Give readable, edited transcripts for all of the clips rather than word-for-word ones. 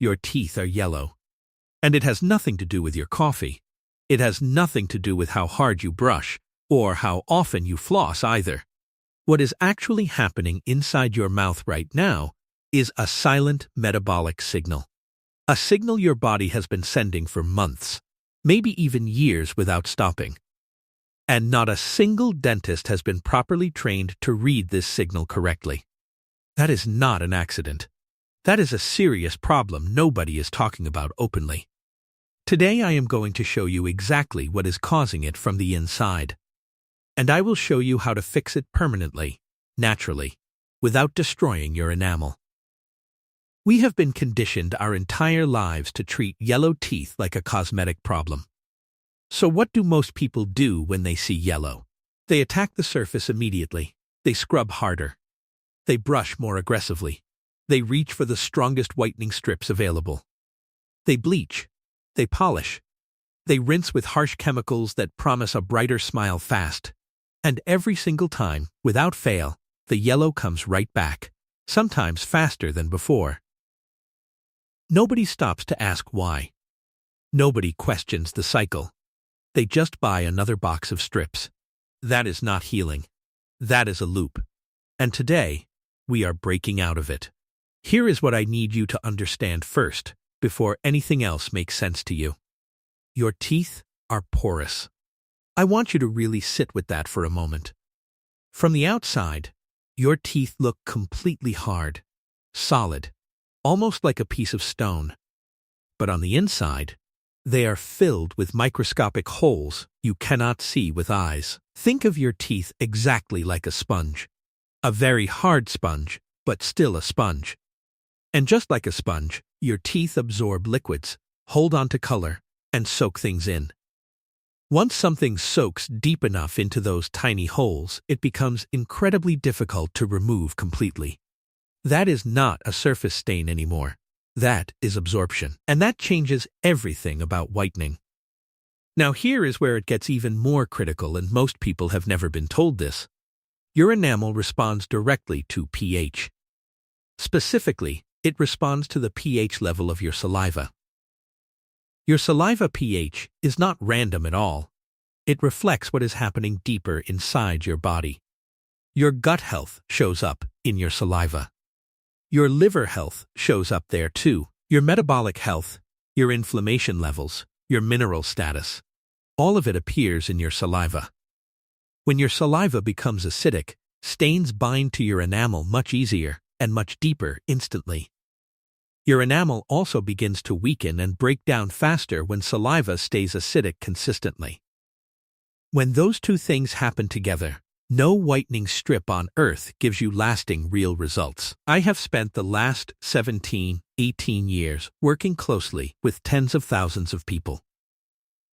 your teeth are yellow. And it has nothing to do with your coffee. It has nothing to do with how hard you brush, or how often you floss either. What is actually happening inside your mouth right now is a silent metabolic signal. A signal your body has been sending for months, maybe even years without stopping. And not a single dentist has been properly trained to read this signal correctly. That is not an accident. That is a serious problem nobody is talking about openly. Today I am going to show you exactly what is causing it from the inside. And I will show you how to fix it permanently, naturally, without destroying your enamel. We have been conditioned our entire lives to treat yellow teeth like a cosmetic problem. So what do most people do when they see yellow? They attack the surface immediately. They scrub harder. They brush more aggressively. They reach for the strongest whitening strips available. They bleach. They polish. They rinse with harsh chemicals that promise a brighter smile fast. And every single time, without fail, the yellow comes right back, sometimes faster than before. Nobody stops to ask why. Nobody questions the cycle. They just buy another box of strips. That is not healing. That is a loop. And today, we are breaking out of it. Here is what I need you to understand first, before anything else makes sense to you. Your teeth are porous. I want you to really sit with that for a moment. From the outside, your teeth look completely hard, solid, almost like a piece of stone. But on the inside, they are filled with microscopic holes you cannot see with eyes. Think of your teeth exactly like a sponge. A very hard sponge, but still a sponge. And just like a sponge, your teeth absorb liquids, hold on to color, and soak things in. Once something soaks deep enough into those tiny holes, it becomes incredibly difficult to remove completely. That is not a surface stain anymore. That is absorption. And that changes everything about whitening. Now here is where it gets even more critical, and most people have never been told this. Your enamel responds directly to pH. Specifically, it responds to the pH level of your saliva. Your saliva pH is not random at all. It reflects what is happening deeper inside your body. Your gut health shows up in your saliva. Your liver health shows up there too. Your metabolic health, your inflammation levels, your mineral status. All of it appears in your saliva. When your saliva becomes acidic, stains bind to your enamel much easier and much deeper instantly. Your enamel also begins to weaken and break down faster when saliva stays acidic consistently. When those two things happen together, no whitening strip on earth gives you lasting real results. I have spent the last 17, 18 years working closely with tens of thousands of people.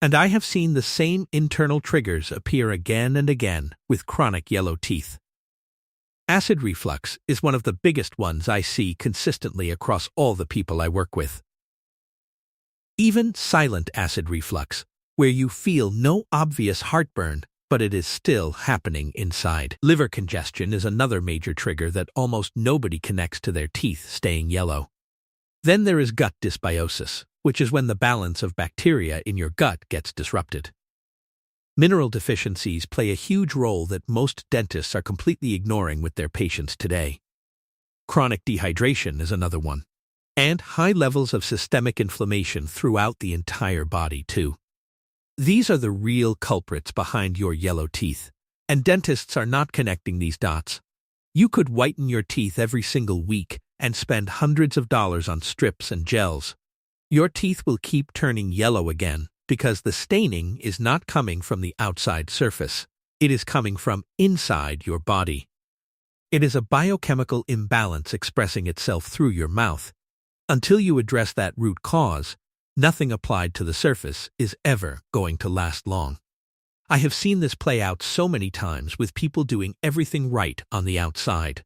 And I have seen the same internal triggers appear again and again with chronic yellow teeth. Acid reflux is one of the biggest ones I see consistently across all the people I work with. Even silent acid reflux, where you feel no obvious heartburn, but it is still happening inside. Liver congestion is another major trigger that almost nobody connects to their teeth staying yellow. Then there is gut dysbiosis, which is when the balance of bacteria in your gut gets disrupted. Mineral deficiencies play a huge role that most dentists are completely ignoring with their patients today. Chronic dehydration is another one. And high levels of systemic inflammation throughout the entire body too. These are the real culprits behind your yellow teeth, and dentists are not connecting these dots. You could whiten your teeth every single week and spend hundreds of dollars on strips and gels. Your teeth will keep turning yellow again because the staining is not coming from the outside surface. It is coming from inside your body. It is a biochemical imbalance expressing itself through your mouth. Until you address that root cause, nothing applied to the surface is ever going to last long. I have seen this play out so many times with people doing everything right on the outside.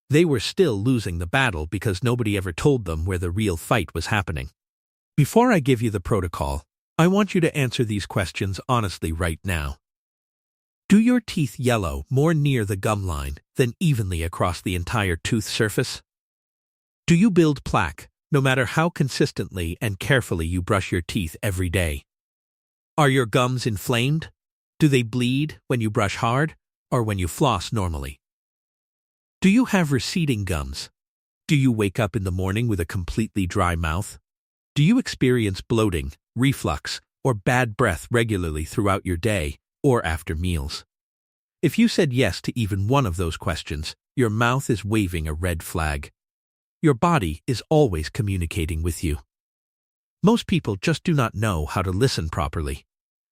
They were still losing the battle because nobody ever told them where the real fight was happening. Before I give you the protocol, I want you to answer these questions honestly right now. Do your teeth yellow more near the gum line than evenly across the entire tooth surface? Do you build plaque, no matter how consistently and carefully you brush your teeth every day. Are your gums inflamed? Do they bleed when you brush hard or when you floss normally? Do you have receding gums? Do you wake up in the morning with a completely dry mouth? Do you experience bloating, reflux, or bad breath regularly throughout your day or after meals? If you said yes to even one of those questions, your mouth is waving a red flag. Your body is always communicating with you. Most people just do not know how to listen properly.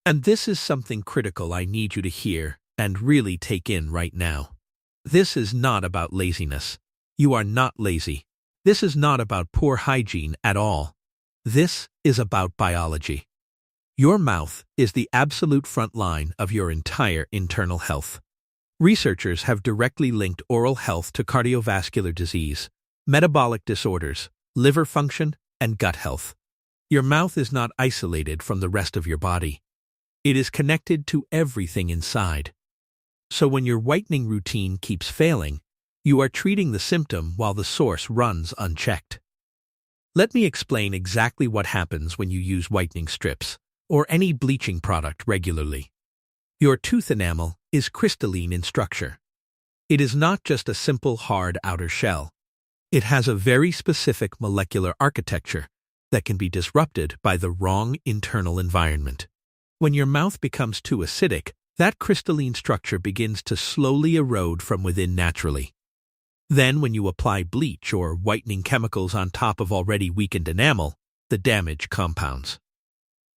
And this is something critical I need you to hear and really take in right now. This is not about laziness. You are not lazy. This is not about poor hygiene at all. This is about biology. Your mouth is the absolute front line of your entire internal health. Researchers have directly linked oral health to cardiovascular disease, metabolic disorders, liver function, and gut health. Your mouth is not isolated from the rest of your body. It is connected to everything inside. So when your whitening routine keeps failing, you are treating the symptom while the source runs unchecked. Let me explain exactly what happens when you use whitening strips or any bleaching product regularly. Your tooth enamel is crystalline in structure. It is not just a simple hard outer shell. It has a very specific molecular architecture that can be disrupted by the wrong internal environment. When your mouth becomes too acidic, that crystalline structure begins to slowly erode from within naturally. Then when you apply bleach or whitening chemicals on top of already weakened enamel, the damage compounds.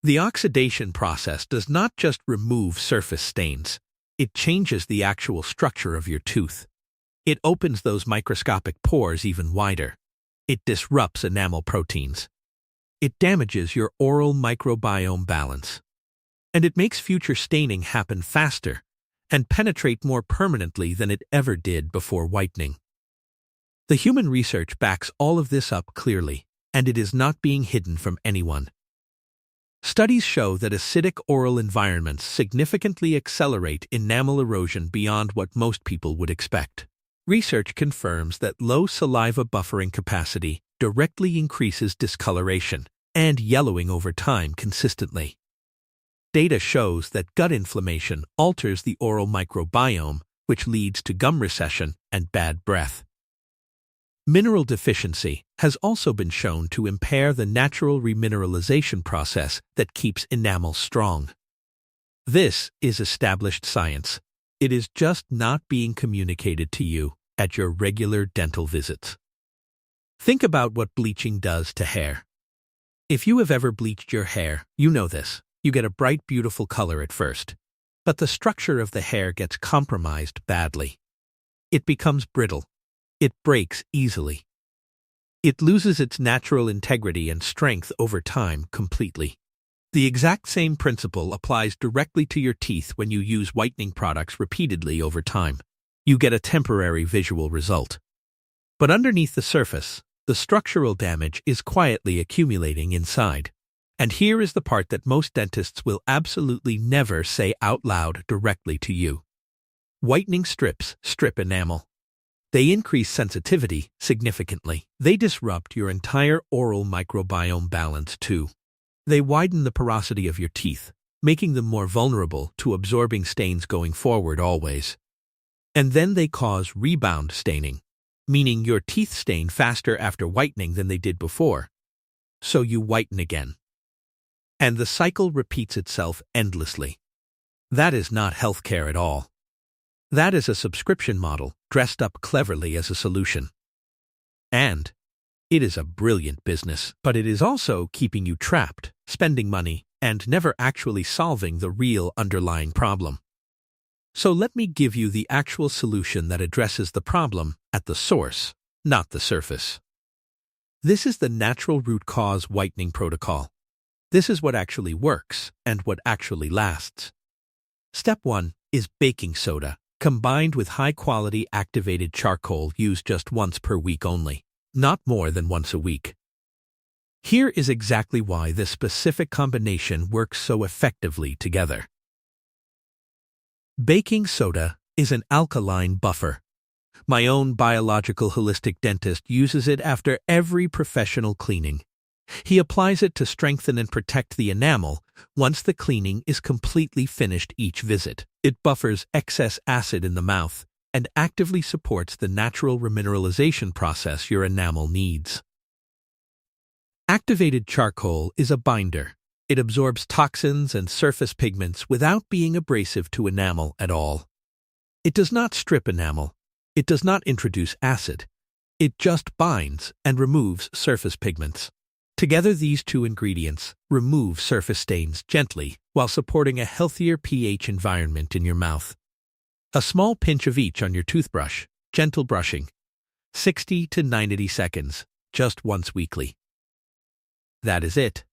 The oxidation process does not just remove surface stains. It changes the actual structure of your tooth. It opens those microscopic pores even wider. It disrupts enamel proteins. It damages your oral microbiome balance. And it makes future staining happen faster and penetrate more permanently than it ever did before whitening. The human research backs all of this up clearly, and it is not being hidden from anyone. Studies show that acidic oral environments significantly accelerate enamel erosion beyond what most people would expect. Research confirms that low saliva buffering capacity directly increases discoloration and yellowing over time consistently. Data shows that gut inflammation alters the oral microbiome, which leads to gum recession and bad breath. Mineral deficiency has also been shown to impair the natural remineralization process that keeps enamel strong. This is established science. It is just not being communicated to you at your regular dental visits. Think about what bleaching does to hair. If you have ever bleached your hair, you know this. You get a bright, beautiful color at first, but the structure of the hair gets compromised badly. It becomes brittle. It breaks easily. It loses its natural integrity and strength over time completely. The exact same principle applies directly to your teeth when you use whitening products repeatedly over time. You get a temporary visual result. But underneath the surface, the structural damage is quietly accumulating inside. And here is the part that most dentists will absolutely never say out loud directly to you. Whitening strips strip enamel. They increase sensitivity significantly. They disrupt your entire oral microbiome balance too. They widen the porosity of your teeth, making them more vulnerable to absorbing stains going forward always. And then they cause rebound staining, meaning your teeth stain faster after whitening than they did before. So you whiten again. And the cycle repeats itself endlessly. That is not healthcare at all. That is a subscription model dressed up cleverly as a solution. And it is a brilliant business, but it is also keeping you trapped, spending money, and never actually solving the real underlying problem. So let me give you the actual solution that addresses the problem at the source, not the surface. This is the natural root cause whitening protocol. This is what actually works and what actually lasts. Step 1 is baking soda, combined with high-quality activated charcoal used just once per week only, not more than once a week. Here is exactly why this specific combination works so effectively together. Baking soda is an alkaline buffer. My own biological holistic dentist uses it after every professional cleaning. He applies it to strengthen and protect the enamel once the cleaning is completely finished each visit. It buffers excess acid in the mouth and actively supports the natural remineralization process your enamel needs. Activated charcoal is a binder. It absorbs toxins and surface pigments without being abrasive to enamel at all. It does not strip enamel. It does not introduce acid. It just binds and removes surface pigments. Together, these two ingredients remove surface stains gently while supporting a healthier pH environment in your mouth. A small pinch of each on your toothbrush, gentle brushing, 60 to 90 seconds, just once weekly. That is it.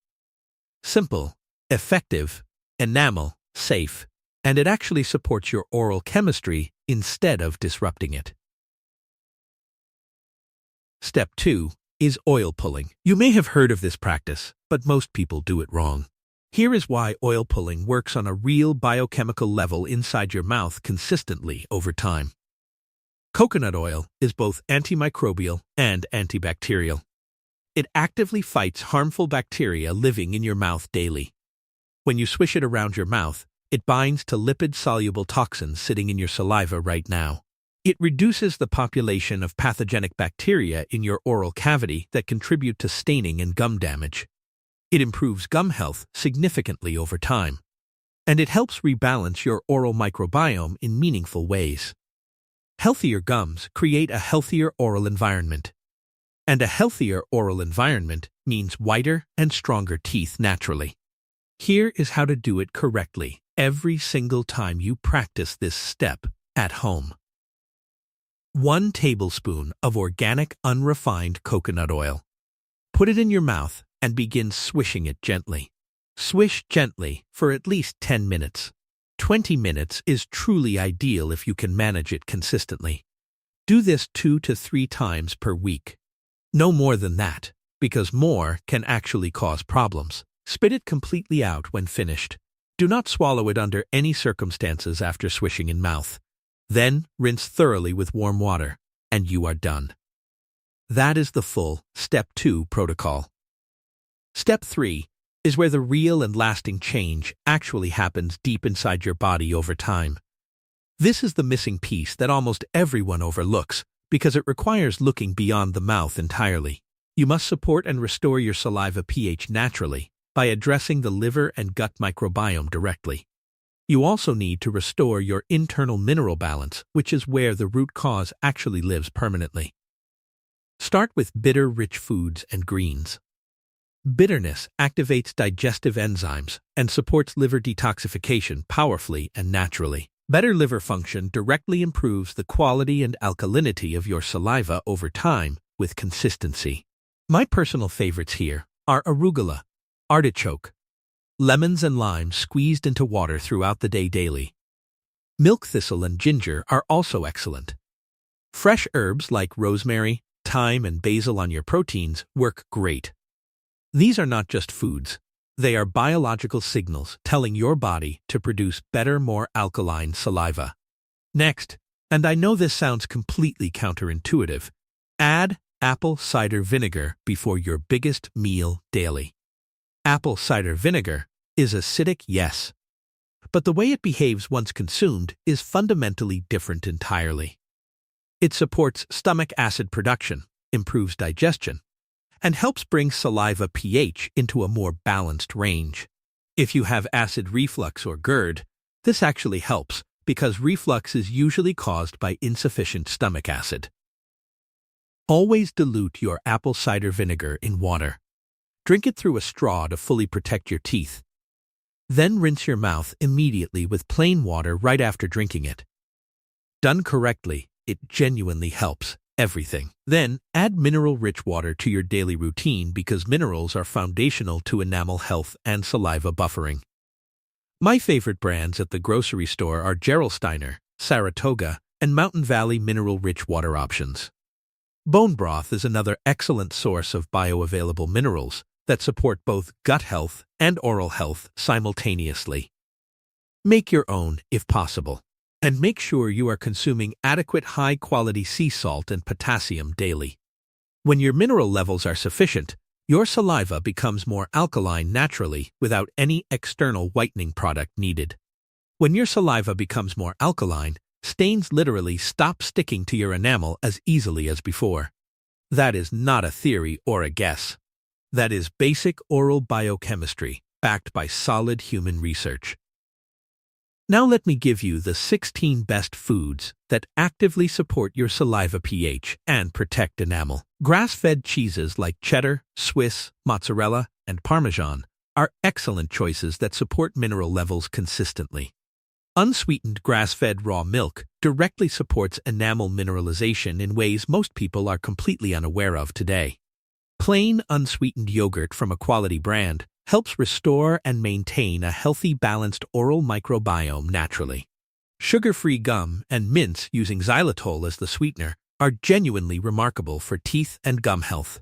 Simple, effective, enamel, safe, and it actually supports your oral chemistry instead of disrupting it. Step 2 is oil pulling. You may have heard of this practice, but most people do it wrong. Here is why oil pulling works on a real biochemical level inside your mouth consistently over time. Coconut oil is both antimicrobial and antibacterial. It actively fights harmful bacteria living in your mouth daily. When you swish it around your mouth, it binds to lipid-soluble toxins sitting in your saliva right now. It reduces the population of pathogenic bacteria in your oral cavity that contribute to staining and gum damage. It improves gum health significantly over time. And it helps rebalance your oral microbiome in meaningful ways. Healthier gums create a healthier oral environment. And a healthier oral environment means whiter and stronger teeth naturally. Here is how to do it correctly every single time you practice this step at home. 1 tablespoon of organic unrefined coconut oil. Put it in your mouth and begin swishing it gently. Swish gently for at least 10 minutes. 20 minutes is truly ideal if you can manage it consistently. Do this 2 to 3 times per week. No more than that, because more can actually cause problems. Spit it completely out when finished. Do not swallow it under any circumstances after swishing in mouth. Then rinse thoroughly with warm water, and you are done. That is the full Step 2 protocol. Step 3 is where the real and lasting change actually happens deep inside your body over time. This is the missing piece that almost everyone overlooks because it requires looking beyond the mouth entirely. You must support and restore your saliva pH naturally by addressing the liver and gut microbiome directly. You also need to restore your internal mineral balance, which is where the root cause actually lives permanently. Start with bitter-rich foods and greens. Bitterness activates digestive enzymes and supports liver detoxification powerfully and naturally. Better liver function directly improves the quality and alkalinity of your saliva over time with consistency. My personal favorites here are arugula, artichoke, lemons and limes squeezed into water throughout the day daily. Milk thistle and ginger are also excellent. Fresh herbs like rosemary, thyme, and basil on your proteins work great. These are not just foods. They are biological signals telling your body to produce better, more alkaline saliva. Next, and I know this sounds completely counterintuitive, add apple cider vinegar before your biggest meal daily. Apple cider vinegar is acidic, yes, but the way it behaves once consumed is fundamentally different entirely. It supports stomach acid production, improves digestion, and helps bring saliva pH into a more balanced range. If you have acid reflux or GERD, this actually helps because reflux is usually caused by insufficient stomach acid. Always dilute your apple cider vinegar in water. Drink it through a straw to fully protect your teeth. Then rinse your mouth immediately with plain water right after drinking it. Done correctly, it genuinely helps everything. Then, add mineral-rich water to your daily routine because minerals are foundational to enamel health and saliva buffering. My favorite brands at the grocery store are Gerolsteiner, Saratoga, and Mountain Valley mineral-rich water options. Bone broth is another excellent source of bioavailable minerals that support both gut health and oral health simultaneously. Make your own if possible. And make sure you are consuming adequate high-quality sea salt and potassium daily. When your mineral levels are sufficient, your saliva becomes more alkaline naturally without any external whitening product needed. When your saliva becomes more alkaline, stains literally stop sticking to your enamel as easily as before. That is not a theory or a guess. That is basic oral biochemistry, backed by solid human research. Now let me give you the 16 best foods that actively support your saliva pH and protect enamel. Grass-fed cheeses like cheddar, Swiss, mozzarella, and Parmesan are excellent choices that support mineral levels consistently. Unsweetened grass-fed raw milk directly supports enamel mineralization in ways most people are completely unaware of today. Plain unsweetened yogurt from a quality brand helps restore and maintain a healthy, balanced oral microbiome naturally. Sugar-free gum and mints using xylitol as the sweetener are genuinely remarkable for teeth and gum health.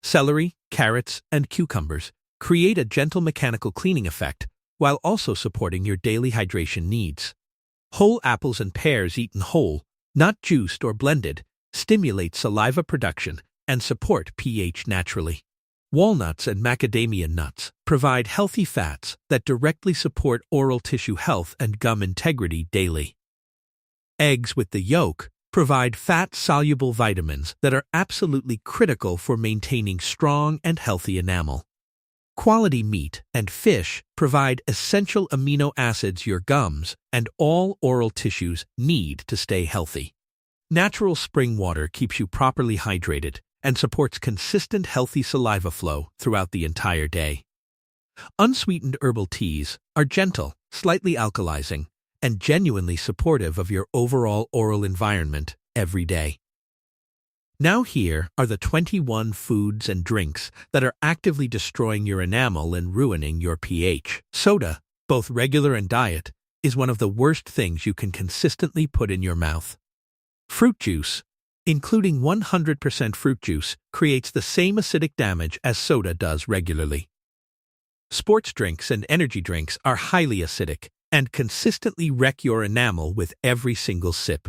Celery, carrots, and cucumbers create a gentle mechanical cleaning effect while also supporting your daily hydration needs. Whole apples and pears eaten whole, not juiced or blended, stimulate saliva production and support pH naturally. Walnuts and macadamia nuts provide healthy fats that directly support oral tissue health and gum integrity daily. Eggs with the yolk provide fat-soluble vitamins that are absolutely critical for maintaining strong and healthy enamel. Quality meat and fish provide essential amino acids your gums and all oral tissues need to stay healthy. Natural spring water keeps you properly hydrated and supports consistent healthy saliva flow throughout the entire day. Unsweetened herbal teas are gentle, slightly alkalizing, and genuinely supportive of your overall oral environment every day. Now here are the 21 foods and drinks that are actively destroying your enamel and ruining your pH. Soda, both regular and diet, is one of the worst things you can consistently put in your mouth. Fruit juice, including 100% fruit juice, creates the same acidic damage as soda does regularly. Sports drinks and energy drinks are highly acidic and consistently wreck your enamel with every single sip.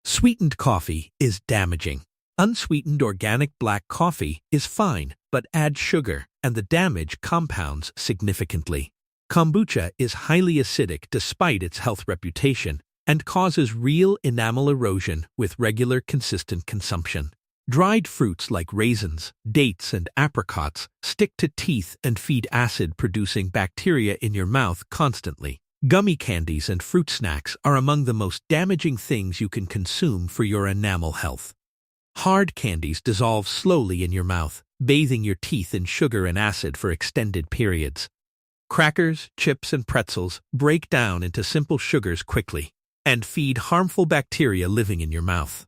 Sweetened coffee is damaging. Unsweetened organic black coffee is fine, but add sugar, and the damage compounds significantly. Kombucha is highly acidic despite its health reputation and causes real enamel erosion with regular, consistent consumption. Dried fruits like raisins, dates, and apricots stick to teeth and feed acid-producing bacteria in your mouth constantly. Gummy candies and fruit snacks are among the most damaging things you can consume for your enamel health. Hard candies dissolve slowly in your mouth, bathing your teeth in sugar and acid for extended periods. Crackers, chips, and pretzels break down into simple sugars quickly and feed harmful bacteria living in your mouth.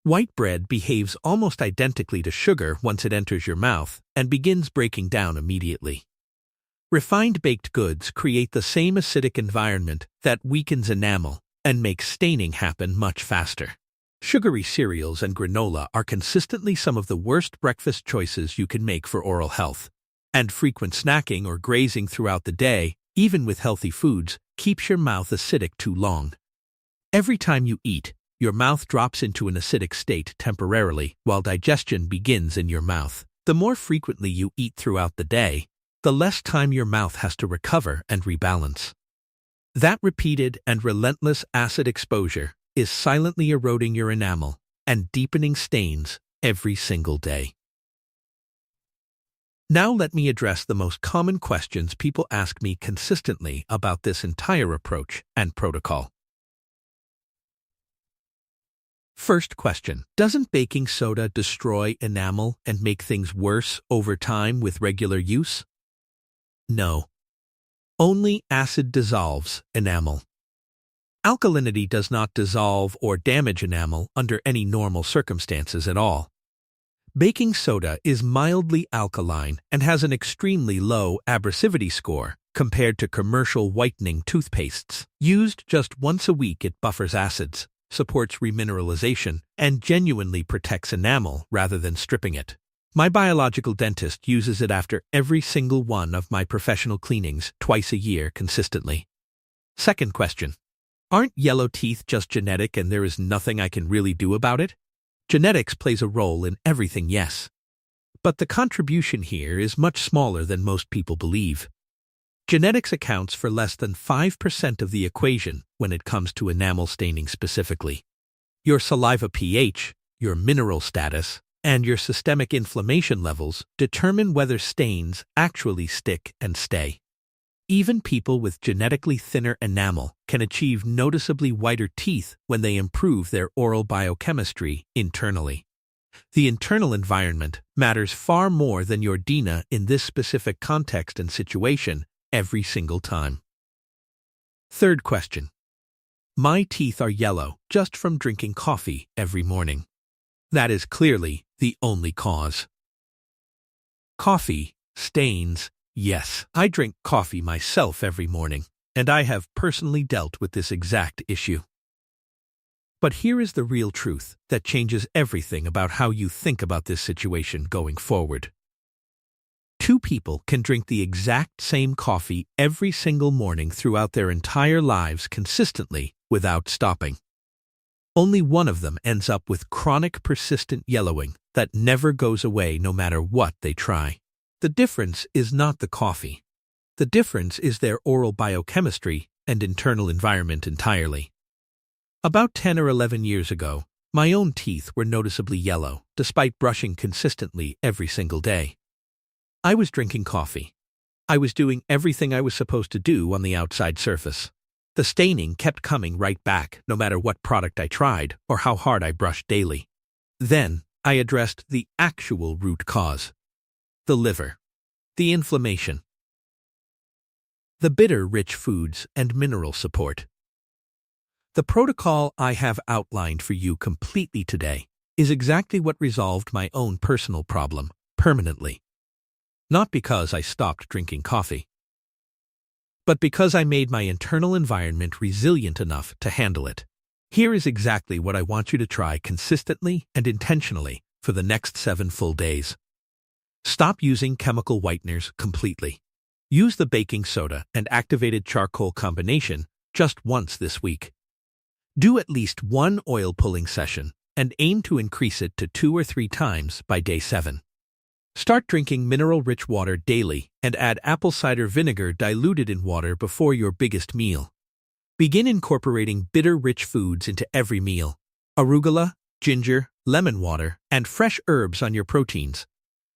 White bread behaves almost identically to sugar once it enters your mouth and begins breaking down immediately. Refined baked goods create the same acidic environment that weakens enamel and makes staining happen much faster. Sugary cereals and granola are consistently some of the worst breakfast choices you can make for oral health. And frequent snacking or grazing throughout the day, even with healthy foods, keeps your mouth acidic too long. Every time you eat, your mouth drops into an acidic state temporarily while digestion begins in your mouth. The more frequently you eat throughout the day, the less time your mouth has to recover and rebalance. That repeated and relentless acid exposure is silently eroding your enamel and deepening stains every single day. Now let me address the most common questions people ask me consistently about this entire approach and protocol. First question: doesn't baking soda destroy enamel and make things worse over time with regular use? No. Only acid dissolves enamel. Alkalinity does not dissolve or damage enamel under any normal circumstances at all. Baking soda is mildly alkaline and has an extremely low abrasivity score compared to commercial whitening toothpastes. Used just once a week, it buffers acids, supports remineralization, and genuinely protects enamel rather than stripping it. My biological dentist uses it after every single one of my professional cleanings twice a year consistently. Second question. Aren't yellow teeth just genetic and there is nothing I can really do about it? Genetics plays a role in everything, yes. But the contribution here is much smaller than most people believe. Genetics accounts for less than 5% of the equation when it comes to enamel staining specifically. Your saliva pH, your mineral status, and your systemic inflammation levels determine whether stains actually stick and stay. Even people with genetically thinner enamel can achieve noticeably whiter teeth when they improve their oral biochemistry internally. The internal environment matters far more than your DNA in this specific context and situation every single time. Third question. My teeth are yellow just from drinking coffee every morning. That is clearly the only cause. Coffee, stains. Yes, I drink coffee myself every morning, and I have personally dealt with this exact issue. But here is the real truth that changes everything about how you think about this situation going forward. Two people can drink the exact same coffee every single morning throughout their entire lives consistently without stopping. Only one of them ends up with chronic persistent yellowing that never goes away no matter what they try. The difference is not the coffee. The difference is their oral biochemistry and internal environment entirely. About 10 or 11 years ago, my own teeth were noticeably yellow, despite brushing consistently every single day. I was drinking coffee. I was doing everything I was supposed to do on the outside surface. The staining kept coming right back, no matter what product I tried or how hard I brushed daily. Then, I addressed the actual root cause. The liver. The inflammation. The bitter-rich foods and mineral support. The protocol I have outlined for you completely today is exactly what resolved my own personal problem permanently. Not because I stopped drinking coffee, but because I made my internal environment resilient enough to handle it. Here is exactly what I want you to try consistently and intentionally for the next 7 full days. Stop using chemical whiteners completely. Use the baking soda and activated charcoal combination just once this week. Do at least one oil pulling session and aim to increase it to 2 or 3 times by day 7. Start drinking mineral-rich water daily and add apple cider vinegar diluted in water before your biggest meal. Begin incorporating bitter-rich foods into every meal. Arugula, ginger, lemon water, and fresh herbs on your proteins.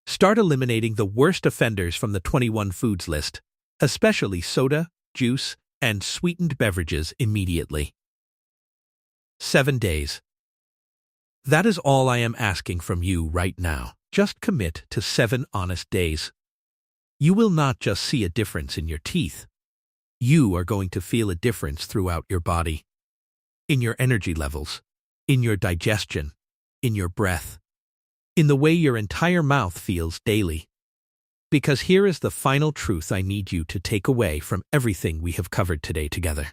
Start eliminating the worst offenders from the 21 foods list, especially soda, juice, and sweetened beverages immediately. 7 days. That is all I am asking from you right now. Just commit to 7 honest days. You will not just see a difference in your teeth. You are going to feel a difference throughout your body. In your energy levels, in your digestion, in your breath, in the way your entire mouth feels daily. Because here is the final truth I need you to take away from everything we have covered today together.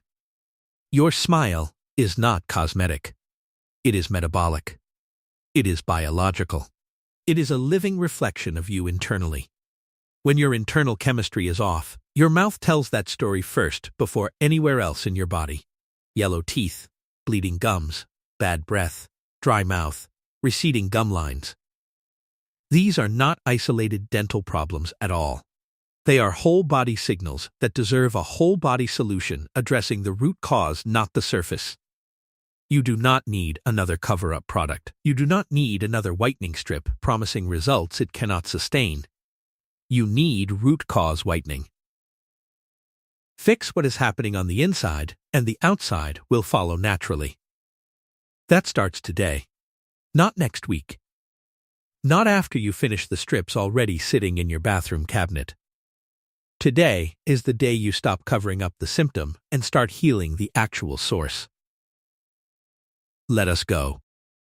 Your smile is not cosmetic. It is metabolic. It is biological. It is a living reflection of you internally. When your internal chemistry is off, your mouth tells that story first before anywhere else in your body. Yellow teeth, bleeding gums, bad breath, dry mouth, receding gum lines. These are not isolated dental problems at all. They are whole-body signals that deserve a whole-body solution addressing the root cause, not the surface. You do not need another cover-up product. You do not need another whitening strip promising results it cannot sustain. You need root cause whitening. Fix what is happening on the inside, and the outside will follow naturally. That starts today, not next week. Not after you finish the strips already sitting in your bathroom cabinet. Today is the day you stop covering up the symptom and start healing the actual source. Let us go.